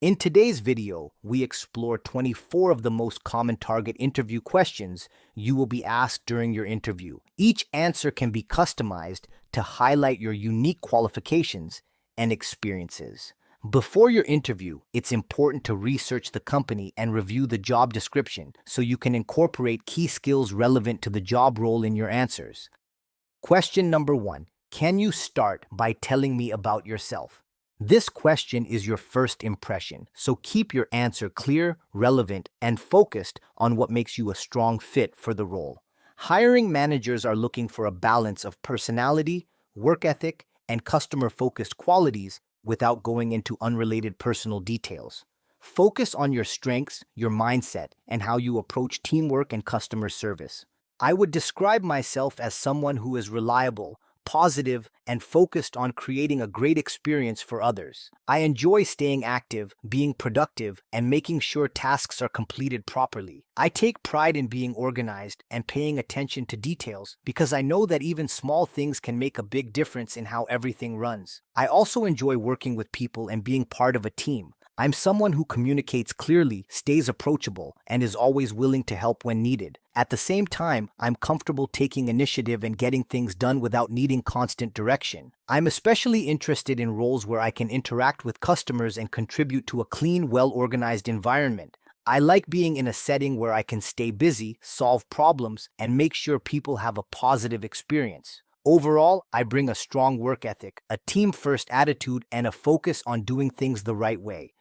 In today's video, we explore 24 of the most common Target interview questions you will be asked during your interview. Each answer can be customized to highlight your unique qualifications and experiences. Before your interview, it's important to research the company and review the job description so you can incorporate key skills relevant to the job role in your answers. Question number 1. Can you start by telling me about yourself? This question is your first impression, so keep your answer clear, relevant, and focused on what makes you a strong fit for the role. Hiring managers are looking for a balance of personality, work ethic, and customer-focused qualities without going into unrelated personal details. Focus on your strengths, your mindset, and how you approach teamwork and customer service. I would describe myself as someone who is reliable, positive, and focused on creating a great experience for others. I enjoy staying active, being productive, and making sure tasks are completed properly. I take pride in being organized and paying attention to details because I know that even small things can make a big difference in how everything runs. I also enjoy working with people and being part of a team. I'm someone who communicates clearly, stays approachable, and is always willing to help when needed. At the same time, I'm comfortable taking initiative and getting things done without needing constant direction. I'm especially interested in roles where I can interact with customers and contribute to a clean, well-organized environment. I like being in a setting where I can stay busy, solve problems, and make sure people have a positive experience. Overall, I bring a strong work ethic, a team-first attitude, and a focus on doing things the right way.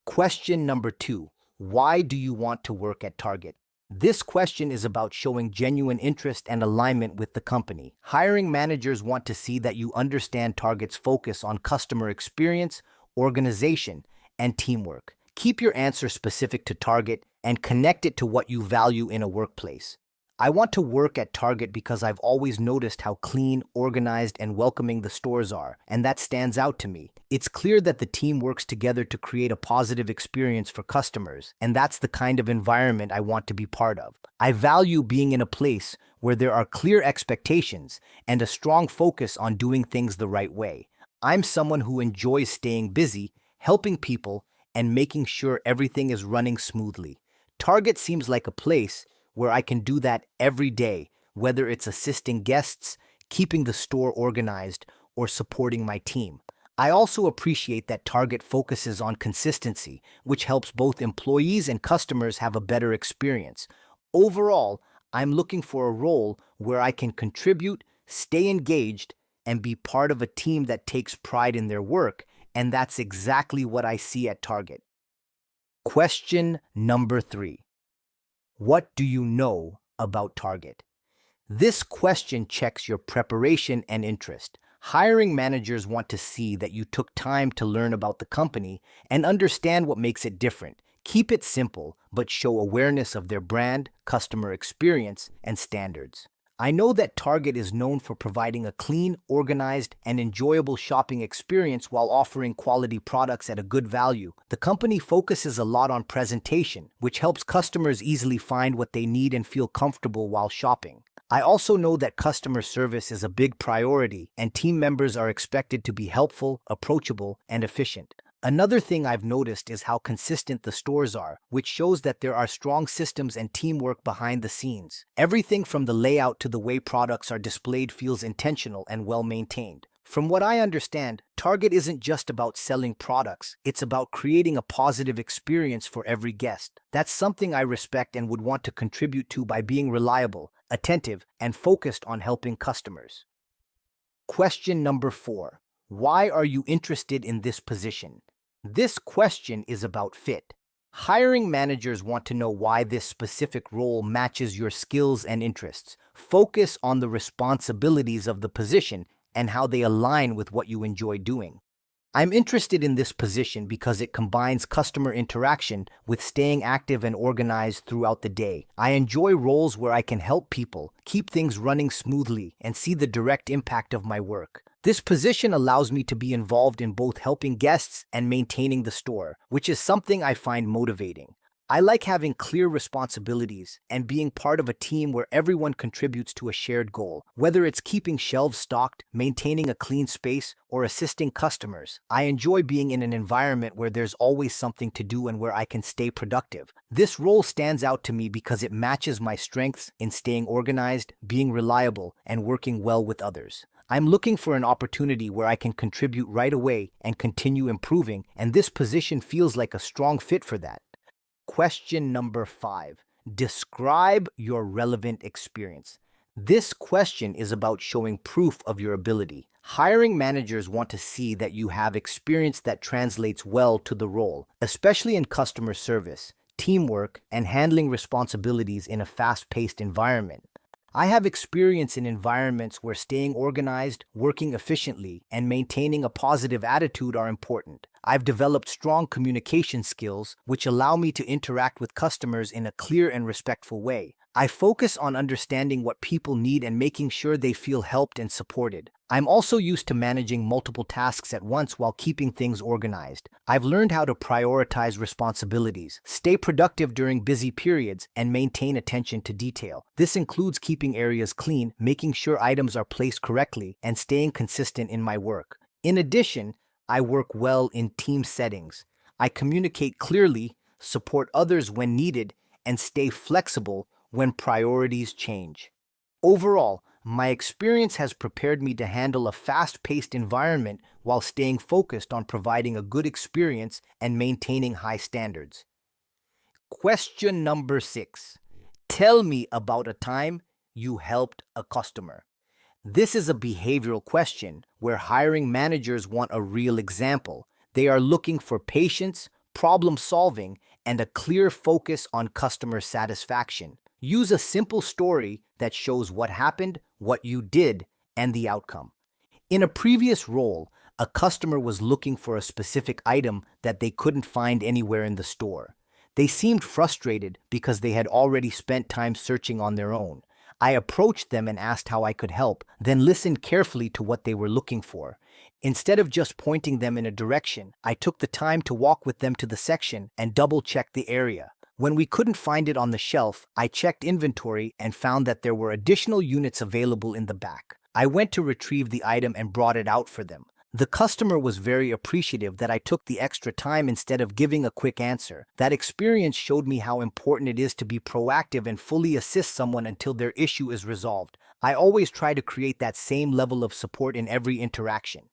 Question number 2. Why do you want to work at Target? This question is about showing genuine interest and alignment with the company. Hiring managers want to see that you understand Target's focus on customer experience, organization, and teamwork. Keep your answer specific to Target and connect it to what you value in a workplace. I want to work at Target because I've always noticed how clean, organized, and welcoming the stores are, and that stands out to me. It's clear that the team works together to create a positive experience for customers, and that's the kind of environment I want to be part of. I value being in a place where there are clear expectations and a strong focus on doing things the right way. I'm someone who enjoys staying busy, helping people, and making sure everything is running smoothly. Target seems like a place where I can do that every day, whether it's assisting guests, keeping the store organized, or supporting my team. I also appreciate that Target focuses on consistency, which helps both employees and customers have a better experience. Overall, I'm looking for a role where I can contribute, stay engaged, and be part of a team that takes pride in their work, and that's exactly what I see at Target. Question number 3. What do you know about Target? This question checks your preparation and interest. Hiring managers want to see that you took time to learn about the company and understand what makes it different. Keep it simple, but show awareness of their brand, customer experience, and standards. I know that Target is known for providing a clean, organized, and enjoyable shopping experience while offering quality products at a good value. The company focuses a lot on presentation, which helps customers easily find what they need and feel comfortable while shopping. I also know that customer service is a big priority, and team members are expected to be helpful, approachable, and efficient. Another thing I've noticed is how consistent the stores are, which shows that there are strong systems and teamwork behind the scenes. Everything from the layout to the way products are displayed feels intentional and well-maintained. From what I understand, Target isn't just about selling products, it's about creating a positive experience for every guest. That's something I respect and would want to contribute to by being reliable, attentive, and focused on helping customers. Question number 4. Why are you interested in this position? This question is about fit. Hiring managers want to know why this specific role matches your skills and interests. Focus on the responsibilities of the position and how they align with what you enjoy doing. I'm interested in this position because it combines customer interaction with staying active and organized throughout the day. I enjoy roles where I can help people, keep things running smoothly, and see the direct impact of my work. This position allows me to be involved in both helping guests and maintaining the store, which is something I find motivating. I like having clear responsibilities and being part of a team where everyone contributes to a shared goal. Whether it's keeping shelves stocked, maintaining a clean space, or assisting customers, I enjoy being in an environment where there's always something to do and where I can stay productive. This role stands out to me because it matches my strengths in staying organized, being reliable, and working well with others. I'm looking for an opportunity where I can contribute right away and continue improving, and this position feels like a strong fit for that. Question number 5. Describe your relevant experience. This question is about showing proof of your ability. Hiring managers want to see that you have experience that translates well to the role, especially in customer service, teamwork, and handling responsibilities in a fast-paced environment. I have experience in environments where staying organized, working efficiently, and maintaining a positive attitude are important. I've developed strong communication skills, which allow me to interact with customers in a clear and respectful way. I focus on understanding what people need and making sure they feel helped and supported. I'm also used to managing multiple tasks at once while keeping things organized. I've learned how to prioritize responsibilities, stay productive during busy periods, and maintain attention to detail. This includes keeping areas clean, making sure items are placed correctly, and staying consistent in my work. In addition, I work well in team settings. I communicate clearly, support others when needed, and stay flexible when priorities change. Overall, my experience has prepared me to handle a fast-paced environment while staying focused on providing a good experience and maintaining high standards. Question number 6. Tell me about a time you helped a customer. This is a behavioral question where hiring managers want a real example. They are looking for patience, problem solving, and a clear focus on customer satisfaction. Use a simple story that shows what happened, what you did, and the outcome. In a previous role, a customer was looking for a specific item that they couldn't find anywhere in the store. They seemed frustrated because they had already spent time searching on their own. I approached them and asked how I could help, then listened carefully to what they were looking for. Instead of just pointing them in a direction, I took the time to walk with them to the section and double-check the area. When we couldn't find it on the shelf, I checked inventory and found that there were additional units available in the back. I went to retrieve the item and brought it out for them. The customer was very appreciative that I took the extra time instead of giving a quick answer. That experience showed me how important it is to be proactive and fully assist someone until their issue is resolved. I always try to create that same level of support in every interaction.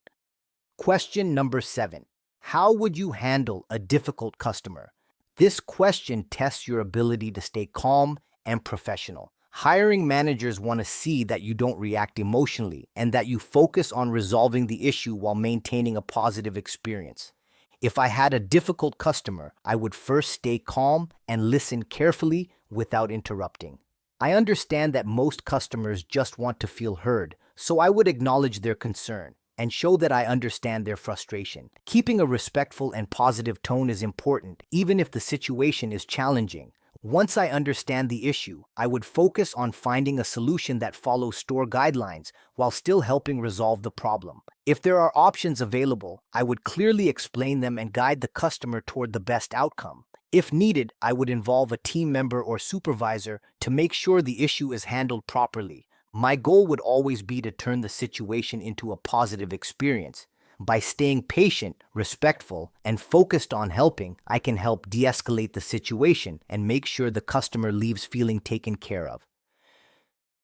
Question number 7. How would you handle a difficult customer? This question tests your ability to stay calm and professional. Hiring managers want to see that you don't react emotionally and that you focus on resolving the issue while maintaining a positive experience. If I had a difficult customer, I would first stay calm and listen carefully without interrupting. I understand that most customers just want to feel heard, so I would acknowledge their concern and show that I understand their frustration. Keeping a respectful and positive tone is important, even if the situation is challenging. Once I understand the issue, I would focus on finding a solution that follows store guidelines while still helping resolve the problem. If there are options available, I would clearly explain them and guide the customer toward the best outcome. If needed, I would involve a team member or supervisor to make sure the issue is handled properly. My goal would always be to turn the situation into a positive experience. By staying patient, respectful, and focused on helping, I can help de-escalate the situation and make sure the customer leaves feeling taken care of.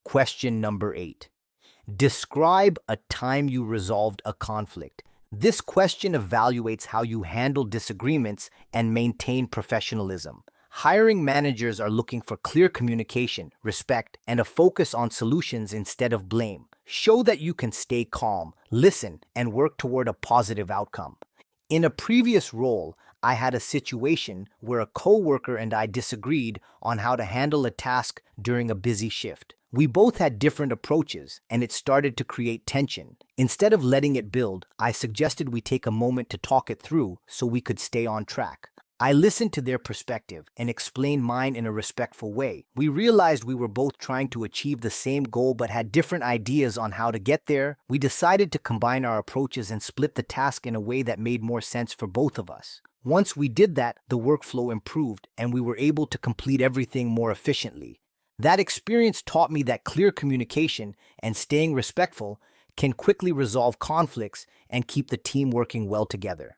Question number 8. Describe a time you resolved a conflict. This question evaluates how you handle disagreements and maintain professionalism. Hiring managers are looking for clear communication, respect, and a focus on solutions instead of blame. Show that you can stay calm, listen, and work toward a positive outcome. In a previous role, I had a situation where a coworker and I disagreed on how to handle a task during a busy shift. We both had different approaches, and it started to create tension. Instead of letting it build, I suggested we take a moment to talk it through so we could stay on track. I listened to their perspective and explained mine in a respectful way. We realized we were both trying to achieve the same goal but had different ideas on how to get there. We decided to combine our approaches and split the task in a way that made more sense for both of us. Once we did that, the workflow improved and we were able to complete everything more efficiently. That experience taught me that clear communication and staying respectful can quickly resolve conflicts and keep the team working well together.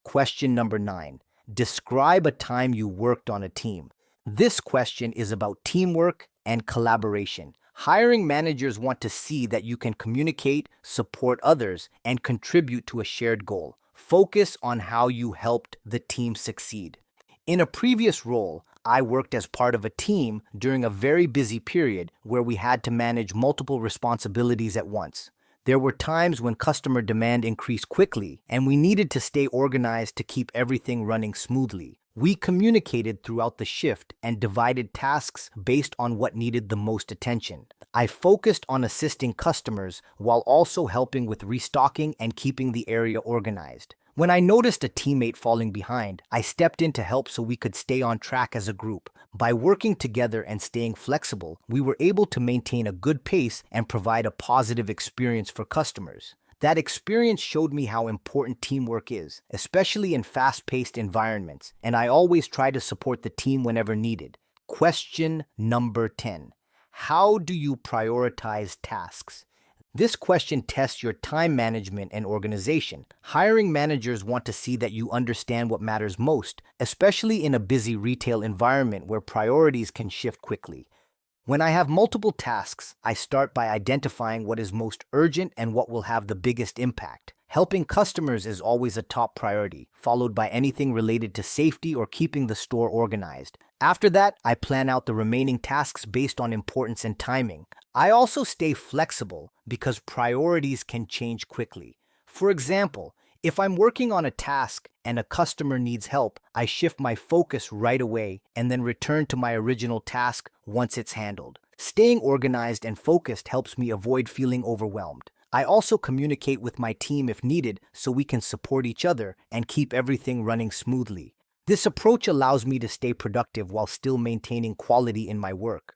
Question number 9. Describe a time you worked on a team. This question is about teamwork and collaboration. Hiring managers want to see that you can communicate, support others, and contribute to a shared goal. Focus on how you helped the team succeed. In a previous role, I worked as part of a team during a very busy period where we had to manage multiple responsibilities at once. There were times when customer demand increased quickly, and we needed to stay organized to keep everything running smoothly. We communicated throughout the shift and divided tasks based on what needed the most attention. I focused on assisting customers while also helping with restocking and keeping the area organized. When I noticed a teammate falling behind, I stepped in to help so we could stay on track as a group. By working together and staying flexible, we were able to maintain a good pace and provide a positive experience for customers. That experience showed me how important teamwork is, especially in fast-paced environments, and I always try to support the team whenever needed. Question number 10. How do you prioritize tasks? This question tests your time management and organization. Hiring managers want to see that you understand what matters most, especially in a busy retail environment where priorities can shift quickly. When I have multiple tasks, I start by identifying what is most urgent and what will have the biggest impact. Helping customers is always a top priority, followed by anything related to safety or keeping the store organized. After that, I plan out the remaining tasks based on importance and timing. I also stay flexible because priorities can change quickly. For example, if I'm working on a task and a customer needs help, I shift my focus right away and then return to my original task once it's handled. Staying organized and focused helps me avoid feeling overwhelmed. I also communicate with my team if needed so we can support each other and keep everything running smoothly. This approach allows me to stay productive while still maintaining quality in my work.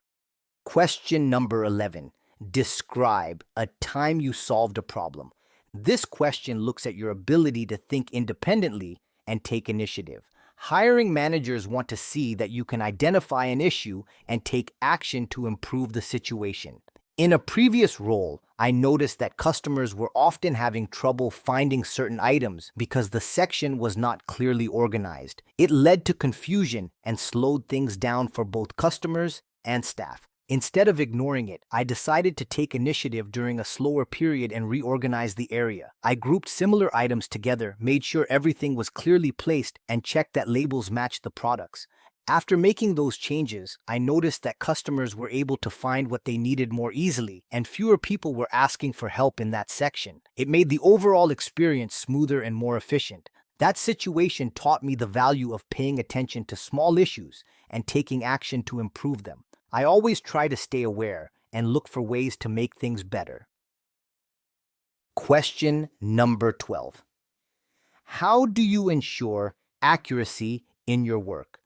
Question number 11. Describe a time you solved a problem. This question looks at your ability to think independently and take initiative. Hiring managers want to see that you can identify an issue and take action to improve the situation. In a previous role, I noticed that customers were often having trouble finding certain items because the section was not clearly organized. It led to confusion and slowed things down for both customers and staff. Instead of ignoring it, I decided to take initiative during a slower period and reorganize the area. I grouped similar items together, made sure everything was clearly placed, and checked that labels matched the products. After making those changes, I noticed that customers were able to find what they needed more easily, and fewer people were asking for help in that section. It made the overall experience smoother and more efficient. That situation taught me the value of paying attention to small issues and taking action to improve them. I always try to stay aware and look for ways to make things better. Question number 12. How do you ensure accuracy in your work?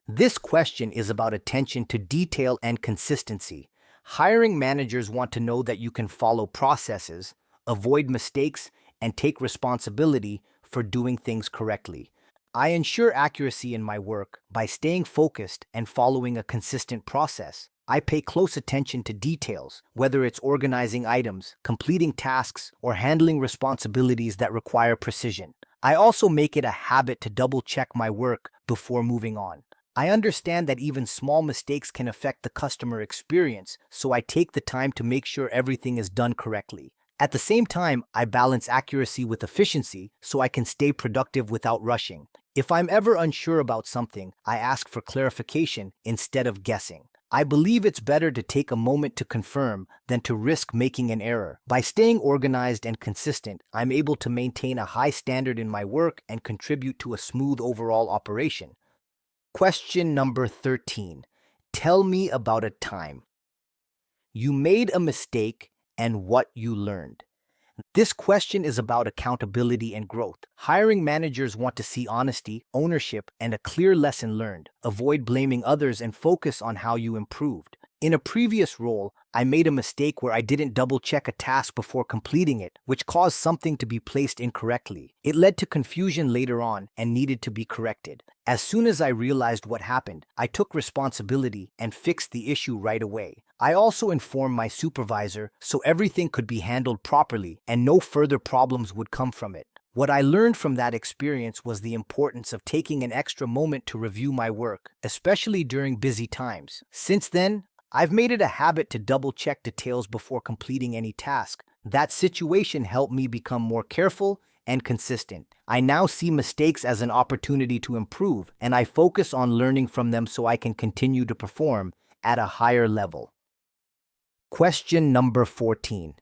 This question is about attention to detail and consistency. Hiring managers want to know that you can follow processes, avoid mistakes, and take responsibility for doing things correctly. I ensure accuracy in my work by staying focused and following a consistent process. I pay close attention to details, whether it's organizing items, completing tasks, or handling responsibilities that require precision. I also make it a habit to double-check my work before moving on. I understand that even small mistakes can affect the customer experience, so I take the time to make sure everything is done correctly. At the same time, I balance accuracy with efficiency so I can stay productive without rushing. If I'm ever unsure about something, I ask for clarification instead of guessing. I believe it's better to take a moment to confirm than to risk making an error. By staying organized and consistent, I'm able to maintain a high standard in my work and contribute to a smooth overall operation. Question number 13. Tell me about a time you made a mistake and what you learned. This question is about accountability and growth. Hiring managers want to see honesty, ownership, and a clear lesson learned. Avoid blaming others and focus on how you improved. In a previous role, I made a mistake where I didn't double-check a task before completing it, which caused something to be placed incorrectly. It led to confusion later on and needed to be corrected. As soon as I realized what happened, I took responsibility and fixed the issue right away. I also informed my supervisor so everything could be handled properly and no further problems would come from it. What I learned from that experience was the importance of taking an extra moment to review my work, especially during busy times. Since then, I've made it a habit to double-check details before completing any task. That situation helped me become more careful and consistent. I now see mistakes as an opportunity to improve, and I focus on learning from them so I can continue to perform at a higher level. Question number 14.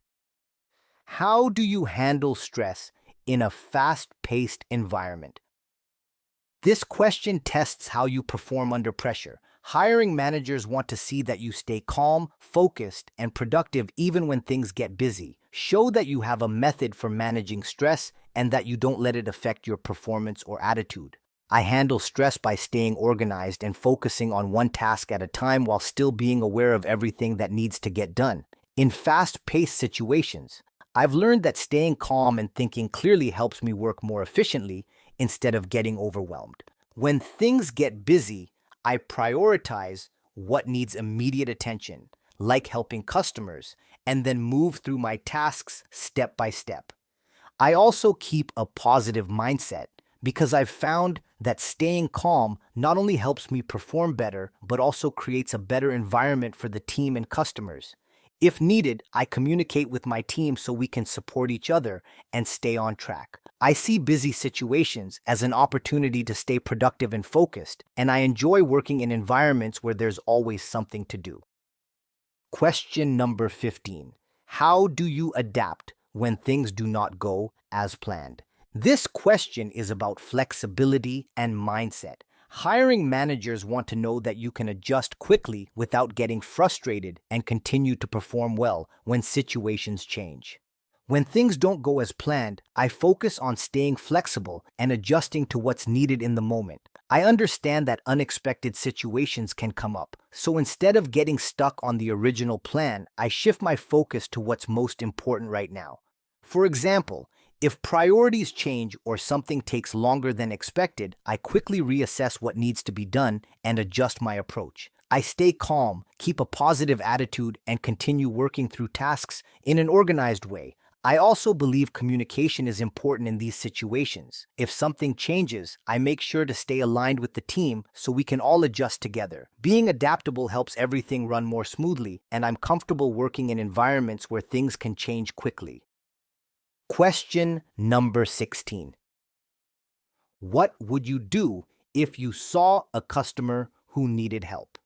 How do you handle stress in a fast-paced environment? This question tests how you perform under pressure. Hiring managers want to see that you stay calm, focused, and productive even when things get busy. Show that you have a method for managing stress and that you don't let it affect your performance or attitude. I handle stress by staying organized and focusing on one task at a time while still being aware of everything that needs to get done. In fast-paced situations, I've learned that staying calm and thinking clearly helps me work more efficiently instead of getting overwhelmed. When things get busy, I prioritize what needs immediate attention, like helping customers, and then move through my tasks step by step. I also keep a positive mindset because I've found that staying calm not only helps me perform better, but also creates a better environment for the team and customers. If needed, I communicate with my team so we can support each other and stay on track. I see busy situations as an opportunity to stay productive and focused, and I enjoy working in environments where there's always something to do. Question number 15. How do you adapt when things do not go as planned? This question is about flexibility and mindset. Hiring managers want to know that you can adjust quickly without getting frustrated and continue to perform well when situations change. When things don't go as planned, I focus on staying flexible and adjusting to what's needed in the moment. I understand that unexpected situations can come up, so instead of getting stuck on the original plan, I shift my focus to what's most important right now. For example, if priorities change or something takes longer than expected, I quickly reassess what needs to be done and adjust my approach. I stay calm, keep a positive attitude, and continue working through tasks in an organized way. I also believe communication is important in these situations. If something changes, I make sure to stay aligned with the team so we can all adjust together. Being adaptable helps everything run more smoothly, and I'm comfortable working in environments where things can change quickly. Question number 16. What would you do if you saw a customer who needed help?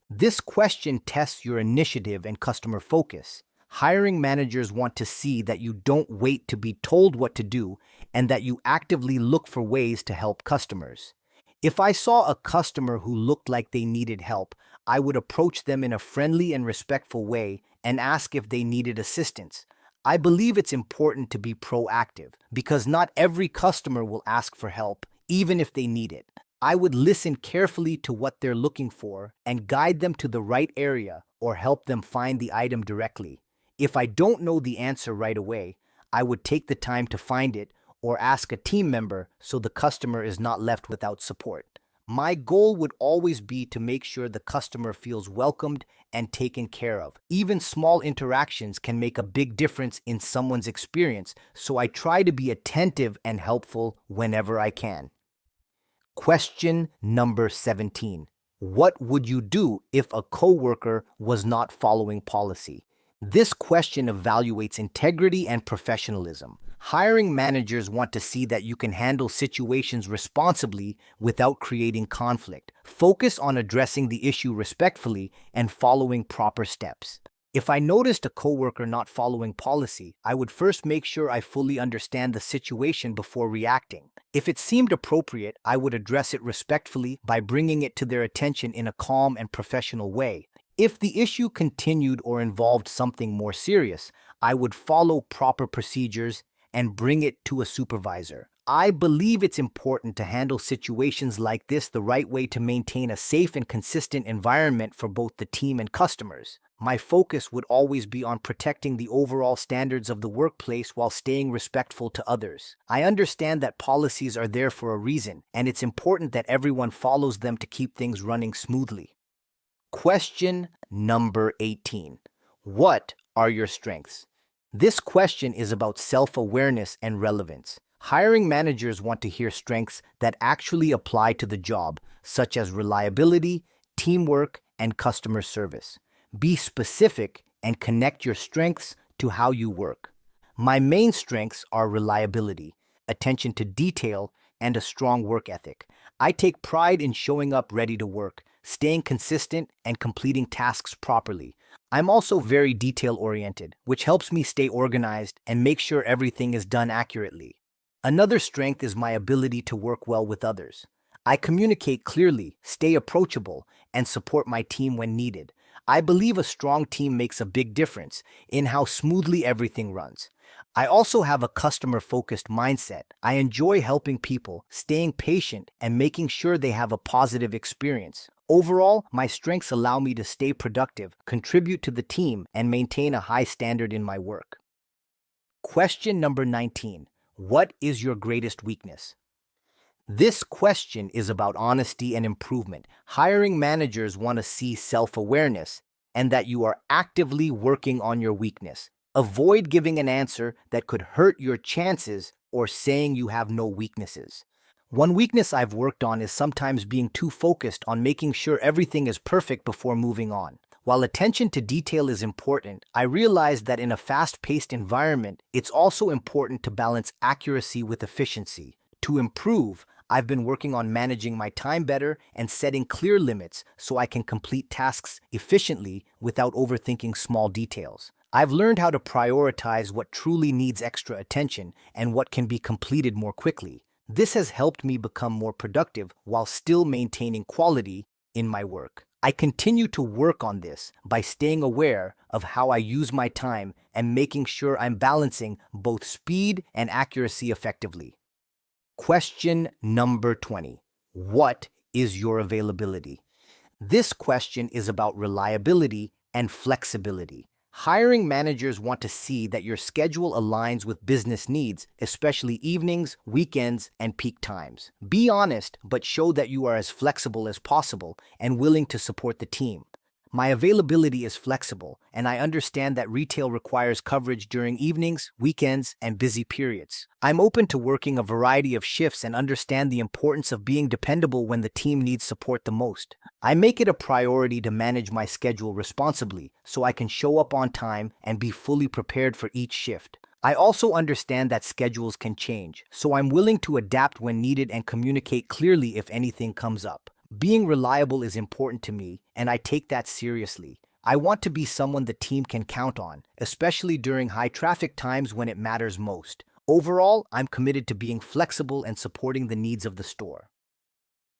This question tests your initiative and customer focus. Hiring managers want to see that you don't wait to be told what to do and that you actively look for ways to help customers. If I saw a customer who looked like they needed help, I would approach them in a friendly and respectful way and ask if they needed assistance. I believe it's important to be proactive because not every customer will ask for help, even if they need it. I would listen carefully to what they're looking for and guide them to the right area or help them find the item directly. If I don't know the answer right away, I would take the time to find it or ask a team member so the customer is not left without support. My goal would always be to make sure the customer feels welcomed and taken care of. Even small interactions can make a big difference in someone's experience, so I try to be attentive and helpful whenever I can. Question number 17. What would you do if a coworker was not following policy? This question evaluates integrity and professionalism. Hiring managers want to see that you can handle situations responsibly without creating conflict. Focus on addressing the issue respectfully and following proper steps. If I noticed a coworker not following policy, I would first make sure I fully understand the situation before reacting. If it seemed appropriate, I would address it respectfully by bringing it to their attention in a calm and professional way. If the issue continued or involved something more serious, I would follow proper procedures and bring it to a supervisor. I believe it's important to handle situations like this the right way to maintain a safe and consistent environment for both the team and customers. My focus would always be on protecting the overall standards of the workplace while staying respectful to others. I understand that policies are there for a reason, and it's important that everyone follows them to keep things running smoothly. Question number 18. What are your strengths? This question is about self-awareness and relevance. Hiring managers want to hear strengths that actually apply to the job, such as reliability, teamwork, and customer service. Be specific and connect your strengths to how you work. My main strengths are reliability, attention to detail, and a strong work ethic. I take pride in showing up ready to work, staying consistent, and completing tasks properly. I'm also very detail-oriented, which helps me stay organized and make sure everything is done accurately. Another strength is my ability to work well with others. I communicate clearly, stay approachable, and support my team when needed. I believe a strong team makes a big difference in how smoothly everything runs. I also have a customer-focused mindset. I enjoy helping people, staying patient, and making sure they have a positive experience. Overall, my strengths allow me to stay productive, contribute to the team, and maintain a high standard in my work. Question number 19. What is your greatest weakness? This question is about honesty and improvement. Hiring managers want to see self-awareness and that you are actively working on your weakness. Avoid giving an answer that could hurt your chances or saying you have no weaknesses. One weakness I've worked on is sometimes being too focused on making sure everything is perfect before moving on. While attention to detail is important, I realize that in a fast-paced environment, it's also important to balance accuracy with efficiency. To improve, I've been working on managing my time better and setting clear limits so I can complete tasks efficiently without overthinking small details. I've learned how to prioritize what truly needs extra attention and what can be completed more quickly. This has helped me become more productive while still maintaining quality in my work. I continue to work on this by staying aware of how I use my time and making sure I'm balancing both speed and accuracy effectively. Question number 20. What is your availability? This question is about reliability and flexibility. Hiring managers want to see that your schedule aligns with business needs, especially evenings, weekends, and peak times. Be honest, but show that you are as flexible as possible and willing to support the team. My availability is flexible, and I understand that retail requires coverage during evenings, weekends, and busy periods. I'm open to working a variety of shifts and understand the importance of being dependable when the team needs support the most. I make it a priority to manage my schedule responsibly so I can show up on time and be fully prepared for each shift. I also understand that schedules can change, so I'm willing to adapt when needed and communicate clearly if anything comes up. Being reliable is important to me, and I take that seriously. I want to be someone the team can count on, especially during high traffic times when it matters most. Overall, I'm committed to being flexible and supporting the needs of the store.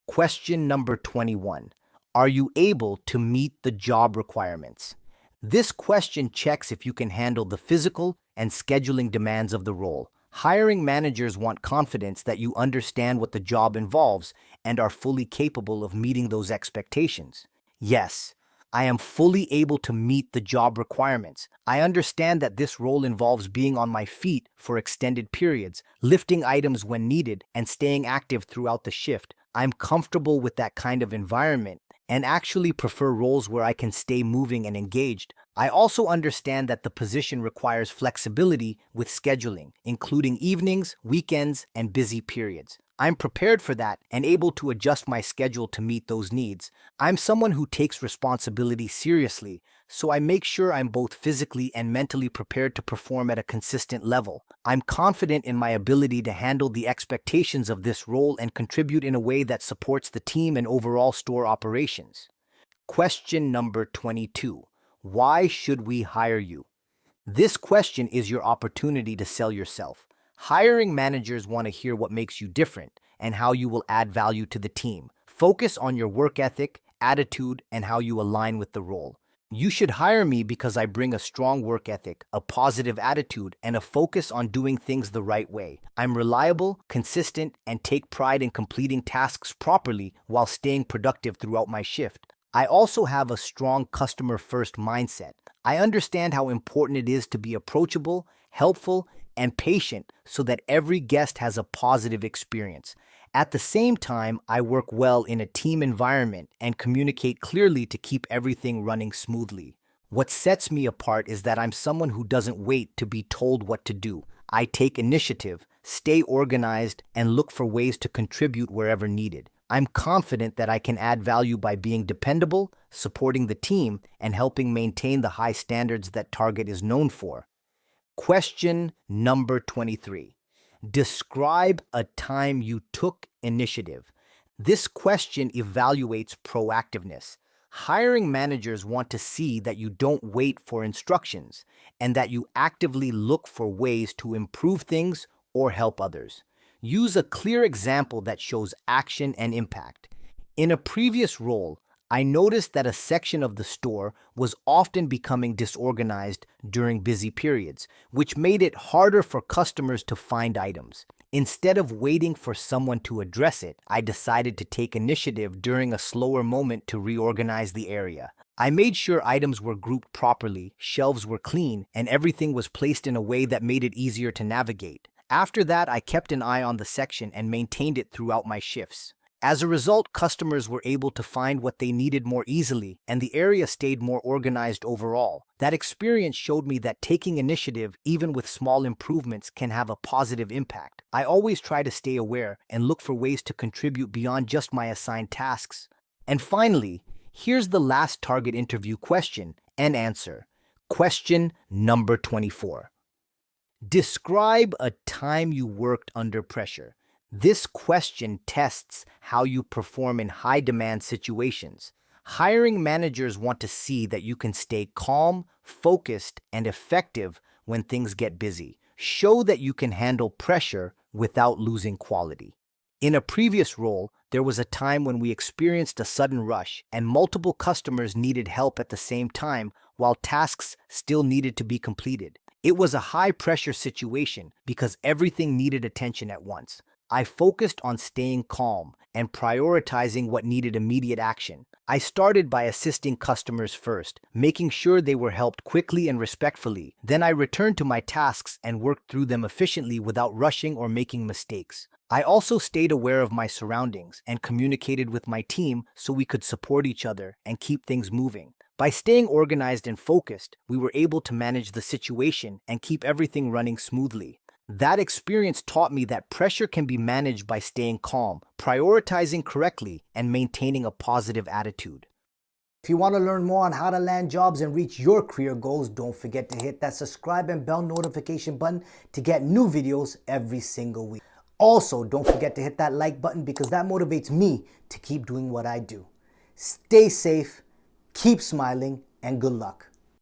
Question number 21. Are you able to meet the job requirements? This question checks if you can handle the physical and scheduling demands of the role. Hiring managers want confidence that you understand what the job involves and are fully capable of meeting those expectations. Yes, I am fully able to meet the job requirements. I understand that this role involves being on my feet for extended periods, lifting items when needed, and staying active throughout the shift. I'm comfortable with that kind of environment and actually prefer roles where I can stay moving and engaged. I also understand that the position requires flexibility with scheduling, including evenings, weekends, and busy periods. I'm prepared for that and able to adjust my schedule to meet those needs. I'm someone who takes responsibility seriously, so I make sure I'm both physically and mentally prepared to perform at a consistent level. I'm confident in my ability to handle the expectations of this role and contribute in a way that supports the team and overall store operations. Question number 22. Why should we hire you? This question is your opportunity to sell yourself. Hiring managers want to hear what makes you different and how you will add value to the team. Focus on your work ethic, attitude, and how you align with the role. You should hire me because I bring a strong work ethic, a positive attitude, and a focus on doing things the right way. I'm reliable, consistent, and take pride in completing tasks properly while staying productive throughout my shift. I also have a strong customer-first mindset. I understand how important it is to be approachable, helpful, and patient so that every guest has a positive experience. At the same time, I work well in a team environment and communicate clearly to keep everything running smoothly. What sets me apart is that I'm someone who doesn't wait to be told what to do. I take initiative, stay organized, and look for ways to contribute wherever needed. I'm confident that I can add value by being dependable, supporting the team, and helping maintain the high standards that Target is known for. Question number 23. Describe a time you took initiative. This question evaluates proactiveness. Hiring managers want to see that you don't wait for instructions and that you actively look for ways to improve things or help others. Use a clear example that shows action and impact. In a previous role, I noticed that a section of the store was often becoming disorganized during busy periods, which made it harder for customers to find items. Instead of waiting for someone to address it, I decided to take initiative during a slower moment to reorganize the area. I made sure items were grouped properly, shelves were clean, and everything was placed in a way that made it easier to navigate. After that, I kept an eye on the section and maintained it throughout my shifts. As a result, customers were able to find what they needed more easily, and the area stayed more organized overall. That experience showed me that taking initiative, even with small improvements, can have a positive impact. I always try to stay aware and look for ways to contribute beyond just my assigned tasks. And finally, here's the last Target interview question and answer. Question number 24. Describe a time you worked under pressure. This question tests how you perform in high-demand situations. Hiring managers want to see that you can stay calm, focused, and effective when things get busy. Show that you can handle pressure without losing quality. In a previous role, there was a time when we experienced a sudden rush and multiple customers needed help at the same time while tasks still needed to be completed. It was a high-pressure situation because everything needed attention at once. I focused on staying calm and prioritizing what needed immediate action. I started by assisting customers first, making sure they were helped quickly and respectfully. Then I returned to my tasks and worked through them efficiently without rushing or making mistakes. I also stayed aware of my surroundings and communicated with my team so we could support each other and keep things moving. By staying organized and focused, we were able to manage the situation and keep everything running smoothly. That experience taught me that pressure can be managed by staying calm, prioritizing correctly, and maintaining a positive attitude. If you want to learn more on how to land jobs and reach your career goals, don't forget to hit that subscribe and bell notification button to get new videos every single week. Also, don't forget to hit that like button because that motivates me to keep doing what I do. Stay safe, keep smiling, and good luck.